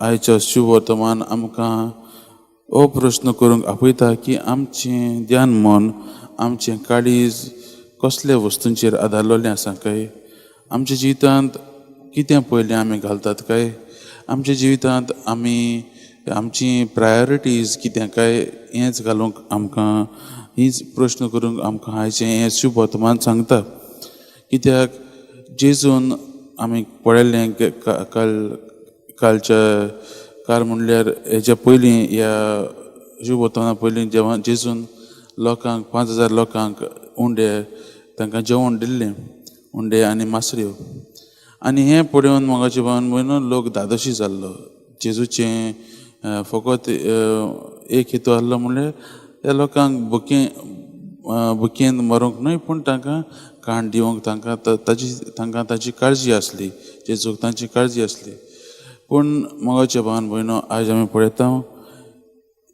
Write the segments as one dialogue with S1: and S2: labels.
S1: आयच्या शुभ वर्तमान आमकां हो प्रश्न करूंक आपयता की आमचें ध्यान मन आमचें काळीज कसल्या वस्तूंचेर आदारलेलें आसा काय, आमच्या जिवितांत कितें पयलें आमी घालतात काय, आमच्या जिवितांत आमी आमची प्रायोरिटीज कितें काय हेंच घालूंक आमकां हीच प्रश्न करूंक आमकां आयचें हें शुभ वर्तमान सांगता. कित्याक जेजून आमी पळयल्लें कालच्या काल म्हणल्यार हेच्या पयलीं ह्या शुभ वर्तमाना पयलीं जेव्हा जेजून लोकांक 5,000 लोकांक उंडे तांकां जेवण दिल्लें, उंडे आनी मासऱ्यो. आनी हें पळोवन मोगाचें भावन लोक धादोशी जाल्लो. जेजूचें फकत एक हेतू आहलो म्हणल्यार त्या लोकांक भुकेन मरूंक न्हय, पूण तांकां खाण दिवंक तांकां ताची काळजी आसली, जेजूक तांची काळजी आसली. पूण मोगाचें भावन भयणो, आयज आमी पळयता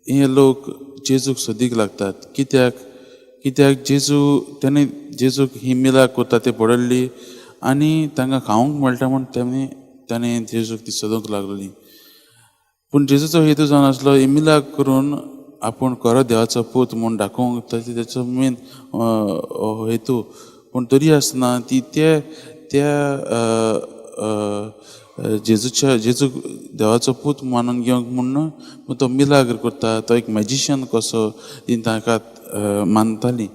S1: हे लोक जेजूक सोदीक लागतात. कित्याक जेजूक ही मिलाक कोता ते पळयल्ली आनी तांकां खावंक मेळटा म्हूण ताणें जेजूक ती सोदूंक लागलेली. पूण जेजूचो हेतू जावन आसलो ही मिलाक करून आपूण खरो देवाचो पूत म्हूण दाखोवंक, तेचो मेन हेतू. पूण तरी आसतना ती त्या जेजूक देवाचो पूत मानून घेवंक म्हणून तो मिलाग्र करता. तो एक मॅजिशियन कसो ती ताका मानताली.